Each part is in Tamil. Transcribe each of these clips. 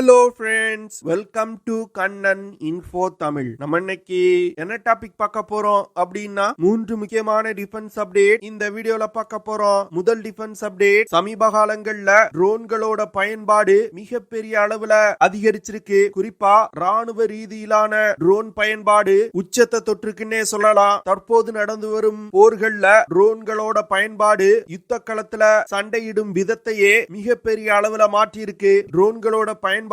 Hello friends, welcome to Kannan info Tamil. நம்ம இன்னைக்கு என்ன டாபிக் பார்க்க போறோம் அப்படின்னா 3 முக்கியமான டிஃபென்ஸ் அப்டேட் இந்த வீடியோல பார்க்க போறோம். முதல் டிஃபென்ஸ் அப்டேட், சமீப காலங்கள்ல ட்ரோன்களோட பயன்பாடு மிகப்பெரிய அளவுல அதிகரிச்சிருக்கு. குறிப்பா ராணுவ ரீதியிலான ட்ரோன் பயன்பாடு உச்சத்தை தொற்றுக்குன்னே சொல்லலாம். தற்போது நடந்து வரும் போர்கள்ல ட்ரோன்களோட பயன்பாடு யுத்த களத்துல சண்டையிடும் விதத்தையே மிகப்பெரிய அளவுல மாற்றியிருக்கு. ட்ரோன்களோட பயன்பாடு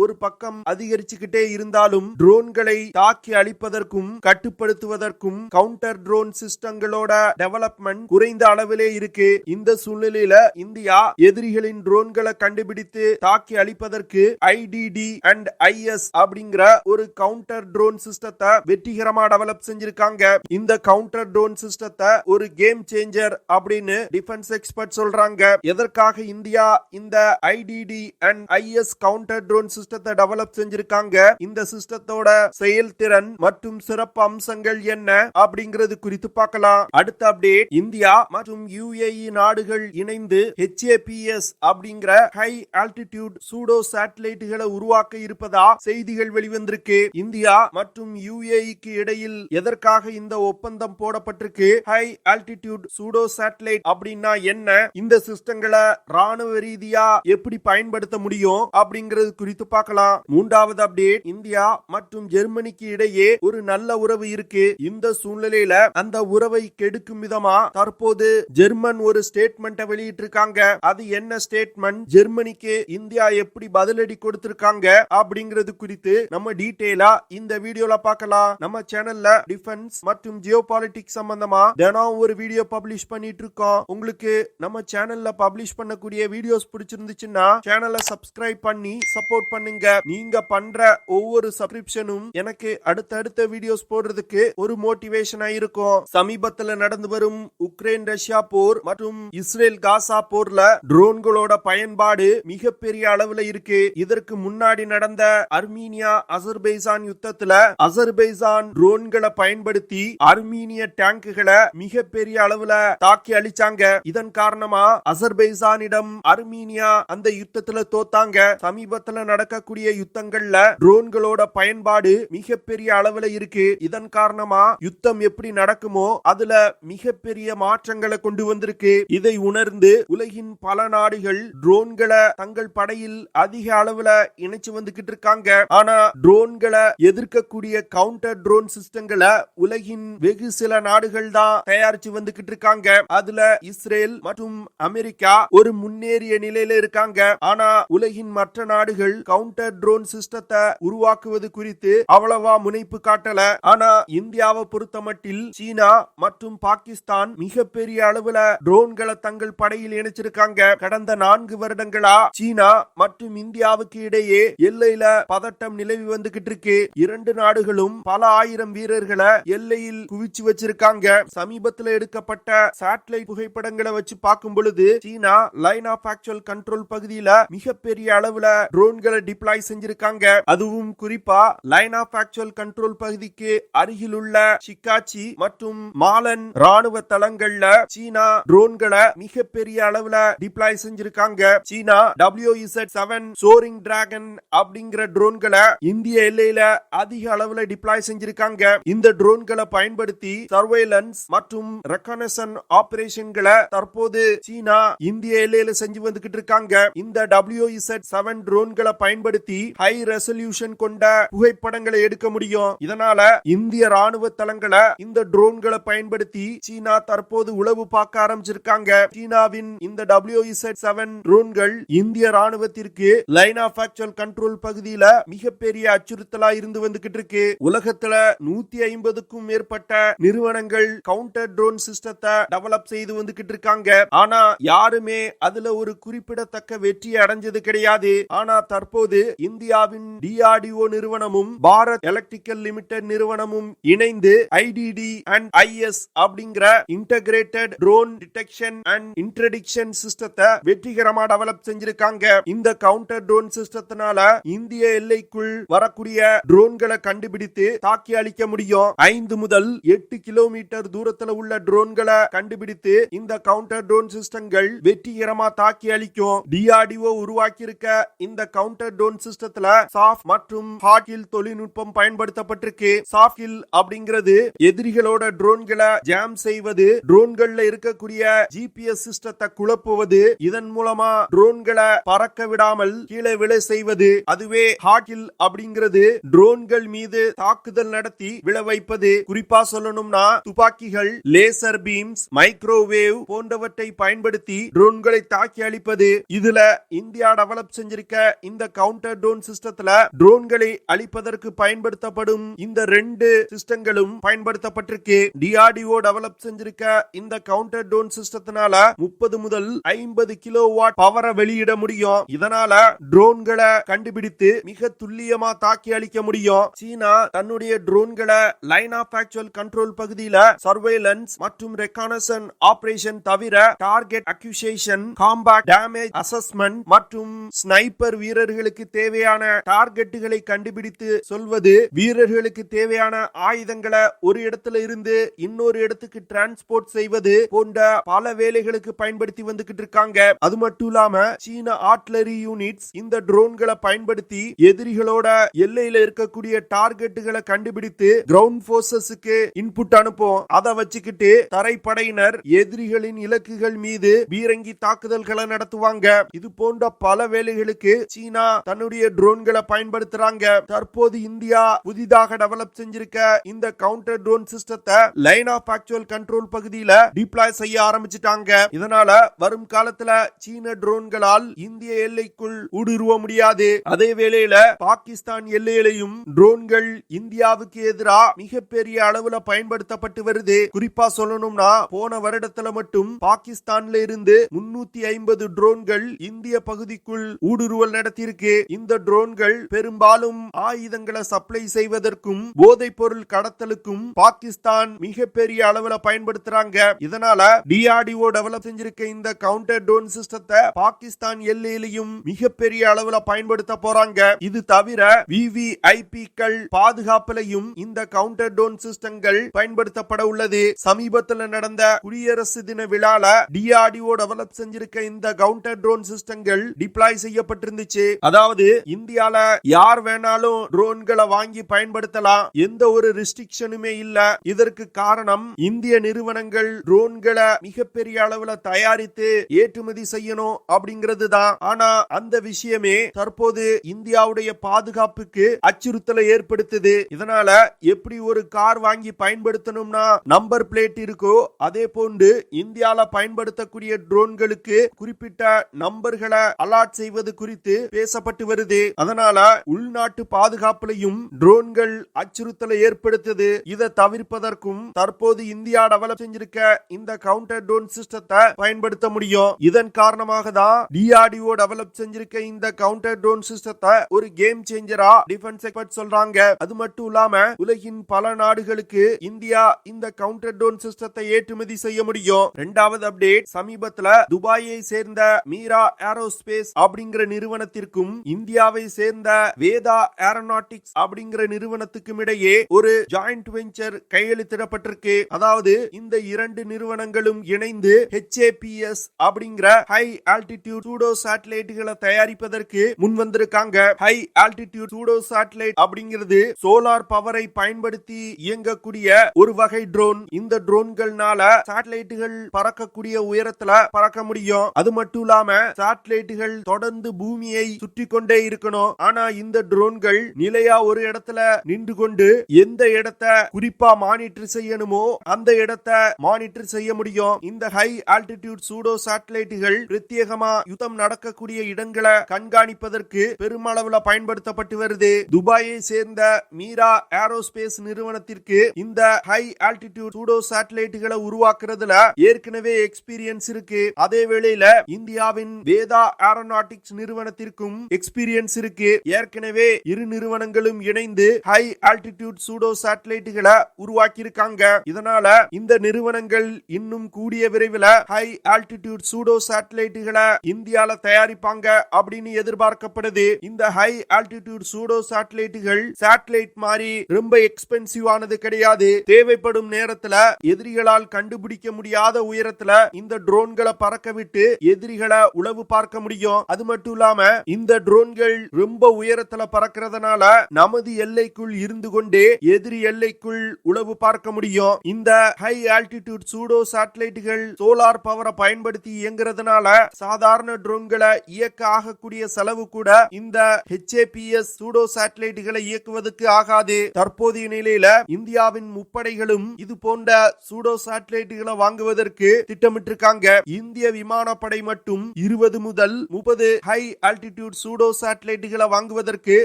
ஒரு பக்கம் அதிகரிச்சுக்கிட்டே இருந்தாலும் ட்ரோன்களை தாக்கி அழிப்பதற்கும் கட்டுப்படுத்துவதற்கும் கவுண்டர் ட்ரோன் சிஸ்டங்களோட டெவலப்மெண்ட் குறைந்த அளவிலே இருக்கு. இந்த சூழ்நிலையில இந்தியா எதிரிகளின் ட்ரோன்களை கண்டுபிடித்து தாக்கி அழிப்பதற்கு IDD&IS அப்படிங்கிற ஒரு கவுண்டர் ட்ரோன் சிஸ்டத்தை வெற்றிகரமா டெவலப் செஞ்சிருக்காங்க. இந்த கவுண்டர் ட்ரோன் சிஸ்டத்தை ஒரு கேம் சேஞ்சர் அப்படின்னு டிஃபென்ஸ் எக்ஸ்பர்ட் சொல்றாங்க. எதற்காக இந்தியா இந்த IDD&IS கவுண்டர் ட்ரோன் சிஸ்டத்தை டெவலப் செஞ்சிருக்காங்க, இந்த சிஸ்டத்தோட செயல்திறன் மற்றும் சிறப்பு அம்சங்கள் என்ன அப்படிங்கிறது குறித்து பார்க்கலாம். அடுத்த அப்டேட், இந்தியா மற்றும் UAE நாடுகள் இணைந்து HAPS அப்படிங்கிற ஹை ஆல்டிடியூட் சூடோ சேட்டலைட்டுகளை உருவாக்க இருப்பதா செய்திகள் வெளிவந்திருக்கு. இந்தியா மற்றும் UAEக்கு இடையில் எதற்காக இந்த ஒப்பந்தம் போடப்பட்டிருக்கு? ஹை ஆல்டிடியூட் சூடோ சேட்டலைட் அப்படின்னா என்ன? இந்த சிஸ்டங்களை ராணுவ ரீதியா எப்படி பயன்படுத்த முடியும் அப்படிங்கிறது குறித்து பார்க்கலாம். மூன்றாவது அப்டேட், இந்தியா மற்றும் ஜெர்மனிக்கு இடையே ஒரு நல்ல உறவு இருக்கு. இந்த சூழ்நிலையில அந்த உறவை கெடுக்கும் விதமா தற்போது ஜெர்மன் ஒரு ஸ்டேட்மெண்ட்டை வெளியிட்டிருக்காங்க. அது என்ன ஸ்டேட்மெண்ட், ஜெர்மனிக்கு இந்தியா எப்படி பதிலடி கொடுத்திருக்காங்க அப்படிங்கிறது குறித்து நம்ம டீடைலா இந்த வீடியோல பார்க்கலாம். நம்ம சேனல்ல டிஃபென்ஸ் மற்றும் ஜியோ பாலிடிக்ஸ் சம்பந்தமா தினம் ஒரு வீடியோ பப்ளிஷ் பண்ணிட்டு இருக்கோம். உங்களுக்கு நம்ம சேனல்ல பப்ளிஷ் பண்ணக்கூடிய வீடியோஸ் பிடிச்சிருந்துச்சுன்னா சேனலை சப்ஸ்கிரைப் பண்ணி சப்போர்ட் பண்ணுங்க. நீங்க பண்ற ஒவ்வொரு சப்ஸ்கிரிப்ஷனும் எனக்கு அடுத்தடுத்த வீடியோஸ் போடுறதுக்கு ஒரு மோட்டிவேஷனா இருக்கும். சமீபத்துல நடந்து வரும் உக்ரைன் ரஷ்யா போர் மற்றும் இஸ்ரேல் காசா போர்ல ட்ரோன்களோட பயன்பாடு மிகப்பெரிய அளவுல இருக்கு. இதற்கு முன்னாடி நடந்த அர்மீனியா அசர்பைசான் யுத்தத்துல அசர்பைசான் ட்ரோன்களை பயன்படுத்தி அர்மீனிய டேங்குகளை மிகப்பெரிய அளவுல தாக்கி அழிச்சாங்க. இதன் காரணமா அசர்பைசானிடம் அர்மீனியா அந்த யுத்தத்துல தோத்தாங்க. சமீபத்துல நடக்கக்கூடிய யுத்தங்கள்ல ட்ரோன்களோட பயன்பாடு மிகப்பெரிய அளவுல இருக்கு. இதன் காரணமா யுத்தம் எப்படி நடக்குமோ அதுல மிகப்பெரிய மாற்றங்களை கொண்டு வந்திருக்கு. இதை உணர்ந்து உலகின் பல நாடுகள் ட்ரோன்களை தங்கள் படையில் அதிக அளவுல இணைச்சு வந்துகிட்டு இருக்காங்க. ஆனா ட்ரோன்களை எதிர்க்கக்கூடிய கவுண்டர் ட்ரோன் சிஸ்டங்களை உலகின் வெகு சில நாடுகள் தான் தயாரிச்சு வந்துகிட்டு இருக்காங்க. அதுல இஸ்ரேல் மற்றும் அமெரிக்கா ஒரு முன்னேறிய நிலையில இருக்காங்க. ஆனா உலகின் மற்ற நாடுகள் கவுண்டர் ட்ரோன் சிஸ்டத்தை உருவாக்குவது குறித்து அவ்வளவா முனைப்பு காட்டல. ஆனா இந்தியாவை பொறுத்தமட்டில் சீனா மற்றும் பாகிஸ்தான் மிகப்பெரிய அளவுல ட்ரோன்களை தங்கள் படையில் இணைச்சிருக்காங்க. கடந்த 4 வருடங்களா சீனா மற்றும் இந்தியாவுக்கு இடையே எல்லையில பதட்டம் நிலவி வந்துகிட்டு இருக்கு. 2 நாடுகளும் பல ஆயிரம் வீரர்களை எல்லையில் குவிச்சு வச்சிருக்காங்க. சமீபத்தில் எடுக்கப்பட்ட சேட்டலைட் புகைப்படங்களை வச்சு பார்க்கும் பொழுது சீனா லைன் ஆஃப் ஆக்சுவல் கண்ட்ரோல் பகுதியில மிகப்பெரிய அளவுல ட்ரோன்களை டிப்ளாய் செஞ்சிருக்காங்க. அதுவும் குறிப்பா லைன் ஆஃப் ஆக்சுவல் கண்ட்ரோல் பகுதிக்கு அருகில் உள்ள ஷிகாச்சி மற்றும் மாலன் ராணுவ தளங்கள்ல சீனா ட்ரோன்களை மிகப்பெரிய அளவுல டிப்ளாய் செஞ்சிருக்காங்க. சீனா WZ-7 சோரிங் டிராகன் அப்படிங்கிற ட்ரோன்களை இந்திய எல்லையில அதிக அளவுல டிப்ளாய் செஞ்சிருக்காங்க. இந்த ட்ரோன்களை பயன்படுத்தி சர்வேலன்ஸ் மற்றும் ரெகனேசன்ஸ் ஆபரேஷன்களை தற்போது சீனா இந்திய எல்லையில செஞ்சு வந்துகிட்டு இருக்காங்க. இந்த WZ-7 ட்ரோன்களை பயன்படுத்தி ஹை ரெசல்யூஷன் கொண்ட புகைப்படங்களை எடுக்க முடியும். இதனால இந்திய ராணுவ தளங்களை இந்த ட்ரோன்களை பயன்படுத்தி சீனா தற்போது உளவு பார்க்க ஆரம்பிச்சிருக்காங்க. சீனாவின் இந்த WZ-7 ட்ரோன்கள் இந்திய ராணுவத்திற்கு லைன் ஆஃப் ஆக்சுவல் கண்ட்ரோல் பகுதியில மிகப்பெரிய அச்சுறுத்தலா இருந்து வந்துகிட்டு இருக்கு. உலகத்துல 150க்கும் மேற்பட்ட நிறுவனங்கள் கவுண்டர் ட்ரோன் சிஸ்டத்தை டெவலப் செய்து வந்துகிட்டு இருக்காங்க. ஆனா யாருமே அதுல ஒரு குறிப்பிடத்தக்க வெற்றி அடைஞ்சது கிடையாது. ஆனா தற்போது இந்தியாவின் DRDO நிறுவனமும் பாரத் எலக்ட்ரிக்கல் லிமிடெட் நிறுவனமும் இணைந்து IDD&IS அப்படிங்கிற இன்டகிரேட்டட் ட்ரோன் டிடெக்ஷன் அண்ட் இன்டர்டிக்ஷன் சிஸ்டத்தை வெற்றிகரமா டெவலப் செஞ்சிருக்காங்க. இந்த கவுண்டர் ட்ரோன் சிஸ்டத்தினால இந்திய எல்லைக்குள் வரக்கூடிய ட்ரோன்களை கண்டுபிடித்து தாக்கி அழிக்க முடியும். 5 முதல் 8 கிலோமீட்டர் தூரத்துல உள்ள ட்ரோன்களை கண்டுபிடித்து இந்த கவுண்டர் ட்ரோன் சிஸ்டங்கள் வெற்றிகரமா தாக்கி அழிக்கும். DRDO உருவாக்கி இருக்க இந்த கவுண்டர் ட்ரோன் சிஸ்டத்துல சாஃப்ட் மற்றும் ஹார்ட் கில் தொழில்நுட்பம் பயன்படுத்தப்பட்டிருக்கு. சாஃப்ட் கில் அப்படிங்கிறது எதிரிகளோட ட்ரோன்களை ஜாம் செய்வது, ட்ரோன்கள்ல இருக்கக்கூடிய GPS சிஸ்டத்தை குழப்புவது, இதன் மூலமா ட்ரோன்களை பறக்க விடாமல் கீழே விழ செய்வது. அதுவே ஹார்ட் கில் அப்படிங்கிறது ட்ரோன்கள் மீது தாக்குதல் நடத்தி விழ வைப்பது. குறிப்பா சொல்லணும்னா துப்பாக்கிகள், லேசர் பீம்ஸ், மைக்ரோவேவ் போன்றவற்றை பயன்படுத்தி ட்ரோன்களை தாக்கி அழிப்பது. இதுல இந்தியா டெவலப் செஞ்சிருக்க இந்த கவுண்டர் ட்ரோன் சிஸ்டத்துல ட்ரோன்களை அழிப்பதற்கு பயன்படுத்தப்படும் இந்த 2 சிஸ்டங்களும் பயன்படுத்தப்பட்டிருக்கு. DRDO டெவலப் செஞ்சிருக்க இந்த கவுண்டர் ட்ரோன் சிஸ்டத்தினால 30 முதல் 50 கிலோவாட் பவரை வெளியிட முடியும். இதனால ட்ரோன்களை கண்டுபிடித்து மிக துல்லியமா தாக்கி அழிக்க முடியும். சீனா தன்னுடைய ட்ரோன்களை லைன் ஆஃப் ஆக்சுவல் கண்ட்ரோல் பகுதியில சர்வேலன்ஸ் மற்றும் ரெகானசன்ஸ் ஆபரேஷன் தவிர target accusation, combat damage assessment மற்றும் ஸ்னைப்பர் வீரர்களுக்கு தேவையான டார்கெட்டுகளை கண்டுபிடித்து சொல்வது, வீரர்களுக்கு தேவையான ஆயுதங்களை ஒரு இடத்துல இருந்து இன்னொரு இடத்துக்கு டிரான்ஸ்போர்ட் செய்வது போன்ற பல வேலைகளுக்கு பயன்படுத்தி வந்துகிட்டு இருக்காங்க. அது மட்டும் இல்லாம சீன ஆர்ட்லரி யூனிட்ஸ் இந்த ட்ரோன்களை பயன்படுத்தி எதிரிகளோட எல்லையில இருக்கக்கூடிய டார்கெட்டுகளை கண்டுபிடித்து கிரவுண்ட் போர்சஸ்க்கு இன்புட் அனுப்பும். அதை வச்சுக்கிட்டு தரைப்படையினர் எதிரிகளின் இலக்குகள் மீது பீரங்கி தாக்குதல்களை நடத்துவாங்க. இது போன்ற பல வேலைகளுக்கு சீனா தன்னுடைய ட்ரோன்களை பயன்படுத்துறாங்க. தற்போது இந்தியா புதிதாக டெவலப் செஞ்சிருக்க இந்த கவுண்டர் ட்ரோன் சிஸ்டத்தை லைன் ஆஃப் ஆக்சுவல் கண்ட்ரோல் பகுதியில டிப்ளாய் செய்ய ஆரம்பிச்சிட்டாங்க. இதனால வரும் காலத்துல சீன ட்ரோன்களால் இந்திய எல்லைக்குள் ஊடுருவ முடியாது. அதே வேளையில பாகிஸ்தான் எல்லையிலையும் ட்ரோன்கள் இந்தியாவுக்கு எதிராக மிகப்பெரிய அளவுல பயன்படுத்தப்பட்டு வருது. குறிப்பா சொல்லணும்னா போன வருடத்துல மட்டும் பாகிஸ்தான்ல இருந்து 350 ட்ரோன்கள் இந்திய பகுதிக்குள் ஊடுருவல் நடத்தியிருக்கு. இந்த ட்ரோன்கள் பெரும்பாலும் ஆயுதங்களை சப்ளை செய்வதற்கும் போதைப் பொருள் கடத்தலுக்கும் பாகிஸ்தான் மிகப்பெரிய அளவுல பயன்படுத்துறாங்க. இதனால DRDO டெவலப் செஞ்சிருக்க இந்த கவுண்டர் ட்ரோன் சிஸ்டத்தை பாகிஸ்தான் எல்லையிலையும் மிகப்பெரிய அளவுல பயன்படுத்த போறாங்க. இது தவிர VVIPக்கள் பாதுகாப்பிலையும் இந்த கவுண்டர் ட்ரோன் சிஸ்டங்கள் பயன்படுத்தப்பட உள்ளது. சமீபத்தில் நடந்த குடியரசு தின விழால DRDO டெவலப் செஞ்சிருக்க இந்த கவுண்டர் ட்ரோன் சிஸ்டங்கள் டிப்ளாய் செய்யப்பட்டிருந்துச்சு. அதாவது இந்தியால யார் வேணாலும் ட்ரோன்களை வாங்கி பயன்படுத்தலாம், எந்த ஒரு ரெஸ்ட்ரிக்ஷனுமே இல்ல. இதற்கு காரணம் இந்திய நிறுவனங்கள் ட்ரோன்களை மிகப்பெரிய அளவுல தயாரித்து ஏற்றுமதி செய்யணும் அப்படிங்கிறது தான். ஆனா அந்த விஷயமே தற்போது இந்தியாவுடைய பாதுகாப்புக்கு அச்சுறுத்தலை ஏற்படுத்துது. இதனால எப்படி ஒரு கார் வாங்கி பயன்படுத்தணும்னா நம்பர் பிளேட் இருக்கோ, அதே போன்று இந்தியால பயன்படுத்தக்கூடிய ட்ரோன்களுக்கு குறிப்பிட்ட நம்பர்களை அலாட் செய்வது குறித்து பேசப்பட்டு வருது. அதனால உள்நாட்டு பாதுகாப்பிலையும் ட்ரோன்கள் அச்சுறுத்தலை ஏற்படுத்துது. இதை தவிர்ப்பதற்கும் தற்போது இந்தியா டெவலப் செஞ்சிருக்க இந்த கவுண்டர் ட்ரோன் சிஸ்டத்தை பயன்படுத்த முடியும். இதன் காரணமாக தான் DRDO டெவலப் செஞ்சிருக்க இந்த கவுண்டர் ட்ரோன் சிஸ்டத்தை ஒரு கேம் சேஞ்சரா டிஃபென்ஸ் எக்ஸ்பர்ட் சொல்றாங்க. அது மட்டும் இல்லாம உலகின் பல நாடுகளுக்கு இந்தியா இந்த கவுண்டர் ட்ரோன் சிஸ்டத்தை ஏற்றுமதி செய்ய முடியும். இரண்டாவது அப்டேட், சமீபத்துல துபாயை சேர்ந்த மீரா ஏரோஸ்பேஸ் அப்படிங்கிற நிறுவனத்திற்கும் இந்தியாவை சேர்ந்த வேதா ஏரோநாட்டிக்ஸ் அப்படிங்கிற நிறுவனத்துக்கும் இடையே ஒரு ஜாயிண்ட் வெஞ்சர் கையெழுத்திடப்பட்டிருக்கு. அதாவது இந்த 2 நிறுவனங்களும் இணைந்து HAPS அப்படிங்கிற ஹை ஆல்டிடியூட் சூடோ சேட்டலைட்டுகளை தயாரிப்பதற்கு முன் வந்திருக்காங்க. ஹை ஆல்டிடியூட் சூடோ சேட்டலைட் அப்படிங்கிறது சோலார் பவரை பயன்படுத்தி இயங்கக்கூடிய ஒரு வகை ட்ரோன். இந்த ட்ரோன்கள்னால சேட்டலைட்டுகள் பறக்கக்கூடிய உயரத்துல பறக்க முடியும். அது மட்டும் இல்லாம சேட்டலைட்டுகள் தொடர்ந்து பூமியை சுற்றி கொண்டே இருக்கணும். ஆனா இந்த ட்ரோன்கள் நிலையா ஒரு இடத்துல நின்று கொண்டு எந்த இடத்தை குறிப்பா மானிட்டர் செய்யணுமோ அந்த இடத்தை மானிட்டர் செய்ய முடியும். இந்த ஹை ஆல்டிடியூட் சூடோ சேட்டலைட்டுகள் பிரத்யேகமா யுத்தம் நடக்கக்கூடிய இடங்களை கண்காணிப்பதற்கு பெருமளவுல பயன்படுத்தப்பட்டு வருது. துபாயை சேர்ந்த மீரா ஏரோஸ்பேஸ் நிறுவனத்திற்கு இந்த ஹை ஆல்டிடியூட் சூடோ சேட்டலைட்டுகளை உருவாக்குறதுல ஏற்கனவே எக்ஸ்பீரியன்ஸ் இருக்கு. அதே வேளையில இந்தியாவின் வேதா ஏரோநாட்டிக்ஸ் நிறுவனத்திற்கும் எக்ஸ்பீரியன்ஸ் இருக்கு. ஏற்கனவே இரு நிறுவனங்களும் இணைந்து ஹை ஆல்டிடியூட் சூடோ சேட்டலைட்டுகளை உருவாக்கி இருக்காங்க. இதனால இந்த நிறுவனங்கள் இன்னும் கூடிய விரைவில் ஹை ஆல்டிடியூட் சூடோ சேட்டலைட்டுகளை இந்தியால தயாரிப்பாங்க அப்படின்னு எதிர்பார்க்கப்படுது. இந்த ஹை ஆல்டிடியூட் சூடோ சேட்டலைட்டுகள் சேட்டலைட் மாதிரி ரொம்ப எக்ஸ்பென்சிவ் ஆனது கிடையாது. தேவைப்படும் நேரத்துல எதிரிகளால் கண்டுபிடிக்க முடியாத உயரத்துல இந்த ட்ரோன்களை பறக்க விட்டு எதிரிகளை உளவு பார்க்க முடியும். அது மட்டும் இல்லாம இந்த ட்ரோன்கள் ரொம்ப உயரத்துல பறக்கிறதுனால நமது எல்லைக்குள் இருந்து கொண்டே எதிரி எல்லைக்குள் உளவு பார்க்க முடியும். இந்த ஹை ஆல்டிடியூட் சூடோ சேட்டலைட்டுகள் சோலார் பவரை பயன்படுத்தி இயங்குறதுனால சாதாரண ட்ரோன்களை இயக்க ஆகக்கூடிய செலவு கூட இந்த HAPS சூடோ சேட்டலைட்டுகளை இயக்குவதற்கு ஆகாது. தற்போதைய நிலையில இந்தியாவின் முப்படைகளும் இது போன்ற சூடோ சேட்டலைட்டுகளை வாங்குவதற்கு திட்டமிட்டிருக்காங்க. இந்திய விமானப்படை மட்டும் 20 முதல் 30 ஹை ஆல்டிடியூட் சூடோ சேட்டலைட்டுகளை வாங்குவதற்கு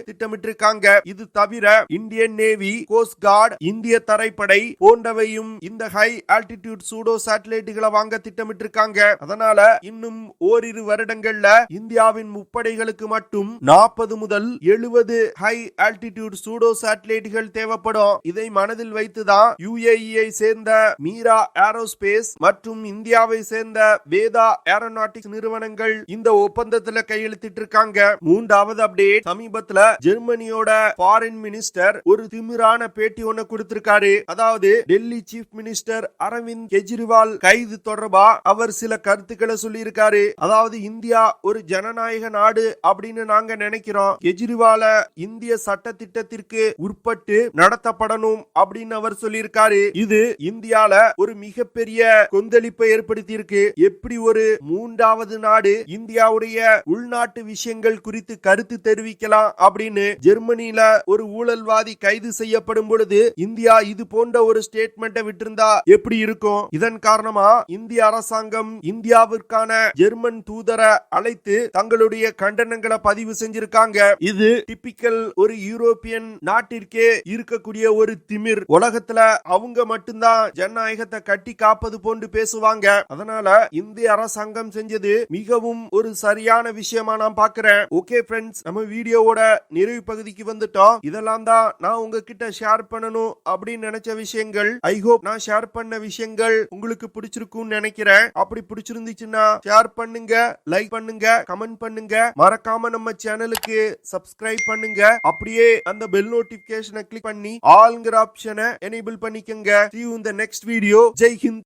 திட்டமிட்டிருக்காங்க. இது தவிர இந்தியன் நேவி, கோஸ்ட் கார்டு, இந்திய தரைப்படை போன்றவையும் இந்த ஹை ஆல்டிடியூட் சூடோ சேட்டலைட்டுகளை வாங்க திட்டமிட்டிருக்காங்க. அதனால இன்னும் ஓரிரு வருடங்கள்ல இந்தியாவின் முப்படைகளுக்கு மட்டும் 40 முதல் 70 ஹை ஆல்டிடியூட் சூடோ சேட்டலைட்டுகள் தேவைப்படும். இதை மனதில் வைத்துதான் UAE சேர்ந்த மீரா ஏரோஸ்பேஸ் மற்றும் இந்தியாவை சேர்ந்த வேதா ஏரோநாட்டிக்ஸ் நிறுவனங்கள் இந்த ஒப்பந்தத்துல கையெழுத்திட்டு இருக்காங்க. மூன்றாவது அப்டேட், சமீபத்துல ஜெர்மனியோட ஃபாரின் மினிஸ்டர் ஒரு திமிரான பேட்டி ஒண்ணு கொடுத்திருக்காரு. அதாவது டெல்லி சீஃப் மினிஸ்டர் அரவிந்த் கெஜ்ரிவால் கைது தொடர்பா அவர் சில கருத்துக்களை சொல்லி இருக்காரு. அதாவது இந்தியா ஒரு ஜனநாயக நாடு அப்படின்னு நாங்க நினைக்கிறோம், கெஜ்ரிவால இந்திய சட்ட திட்டத்திற்கு உட்பட்டு நடத்தப்படணும் அப்படின்னு அவர் சொல்லியிருக்காரு. இது இந்தியால ஒரு மிகப்பெரிய கொந்தளிப்பை ஏற்படுத்தி இருக்கு. எப்படி ஒரு மூன்றாவது நாடு இந்தியாவுடைய உள்நாட்டு விஷயங்கள் குறித்து கருத்து தெரிவிக்கலாம் அப்படின்னு ஜெர்மனியில ஒரு ஊழல்வாதி கைது செய்யப்படும் பொழுது இந்தியா இது போன்ற ஒரு ஸ்டேட்மெண்ட்டை விட்டிருந்தா எப்படி இருக்கும்? இதன் காரணமா இந்திய அரசாங்கம் இந்தியாவிற்கான ஜெர்மன் தூதரை அழைத்து தங்களுடைய கண்டனங்களை பதிவு செஞ்சிருக்காங்க. இது டிபிக்கல் ஒரு யூரோப்பியன் நாட்டிற்கே இருக்கக்கூடிய ஒரு திமிர். உலகத்துல அவங்க மட்டும்தான் ஜனநாயகத்தை கட்டி காப்பது போன்று பேசுவாங்க. அதனால இந்திய அரசாங்கம் செஞ்சது மிகவும் ஒரு சரியான விஷயமா நான் பாக்குறேன். ஓகே ஃப்ரெண்ட்ஸ், நம்ம வீடியோவோட நிறைவு பகுதிக்கு வந்துட்டோம். இதெல்லாம் தான் நான் உங்ககிட்ட ஷேர் பண்ணணும் அப்படின்னு நினைச்ச விஷயங்கள். ஐ ஹோப் நான் ஷேர் பண்ண விஷயங்கள் உங்களுக்கு பிடிச்சிருக்கும்னு நினைக்கிறேன். அப்படி பிடிச்சிருந்துச்சுன்னா ஷேர் பண்ணுங்க, லைக் பண்ணுங்க, கமெண்ட் பண்ணுங்க. மறக்காம நம்ம சேனலுக்கு சப்ஸ்கிரைப் பண்ணுங்க. அப்படியே அந்த பெல் நோட்டிபிகேஷனை கிளிக் பண்ணி ஆல்ங்கிற ஆப்ஷனை எனேபிள் பண்ணிக்கங்க. See you in the next video. Jai Hind.